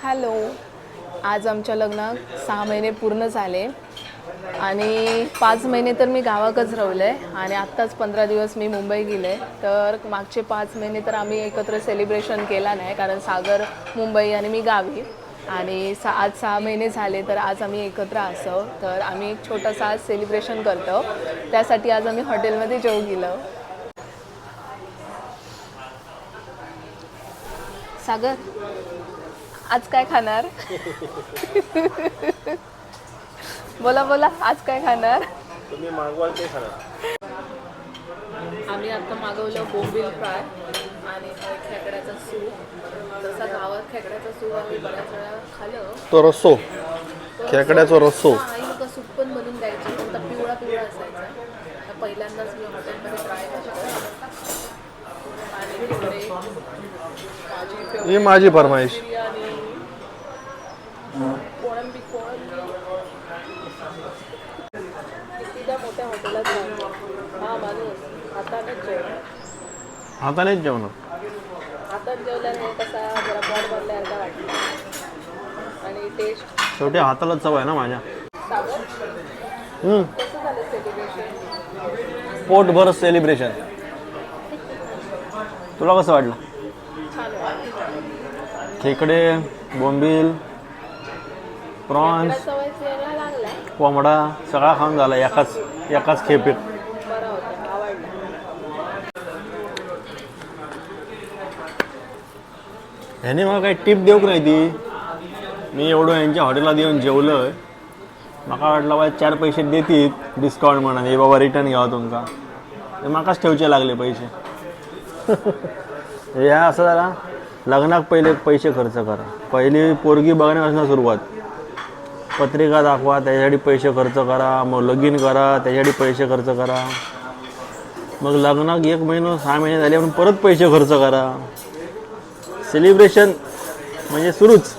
Hello. आज आमच्या लग्नात 6 महिने पूर्ण झाले आणि 5 महिने तर मी गावाकच राहिले आणि आत्ताच 15 दिवस मी मुंबई गेले. तर मागचे 5 महिने तर आम्ही एकत्र सेलिब्रेशन केला नाही, कारण सागर मुंबई आणि मी गावी. आणि आज 6 महिने झाले तर आज आम्ही एकत्र असो. तर आम्ही एक छोटासा आज सेलिब्रेशन करतो. त्यासाठी आज आम्ही हॉटेलमध्ये जेवू गेलो. सागर, आज काय खाणार? बोला बोला, आज काय खाणार? तुम्ही मागवाल ते खाणार. आम्ही आता मागवलं बोंबील फ्राय आणि खेकड्याचा सूप. जसा गावात खेकड्याचा सूप आम्ही बऱ्याच वेळा खाल्लं. तो रस्सो, खेकड्याचा रस्सो. आई लोक सूप पण बनवून द्यायची, पण तो पिवळा पिवळा असायचा. तर पहिल्यांदाच मी हॉटेलमध्ये ट्राय केलं. आणि तिकडे ही माझी फरमाईश. बिर्याणी, कोळंबी कितीदा मोठ्या हॉटेलात जातो. हा माणूस हातानेच जेवण. हातानेच जेवण. हातात जेवल्याने कसा जरा पोट भरल्यासारखा वाटतं आणि टेस्ट. शेवटी हाताला चव आहे ना माझ्या. सागर, कसं झालं सेलिब्रेशन? पोटभर सेलिब्रेशन. तुला कसं वाटलं? छान वाटलं. खेकडे, बोंबील, प्रॉन्स, सवयच यायला लागलाय. कोंबडा सगळा खाऊन झाला एकाच खेपेत. बरं होतं, आवडलं. ह्याने मला काही टिप देऊ नाही ती. मी एवढं यांच्या हॉटेलात येऊन जेवलं, मला वाटलं बाबा 4 पैसे देतील डिस्काउंट म्हणून, हे बाबा रिटर्न घ्यावा तुमका. ते मकाच ठेवचे लागले पैसे. ह्या असं झाला, लग्नाक पहिले पैसे खर्च करा. पहिली पोरगी बघण्यापासून सुरुवात. पत्रिका दाखवा, त्याच्यासाठी पैसे खर्च करा. मग लगीन करा, त्याच्यासाठी पैसे खर्च करा. मग लग्नाक 1 महिना 6 महिने झाले म्हणून परत पैसे खर्च करा. सेलिब्रेशन म्हणजे सुरूच.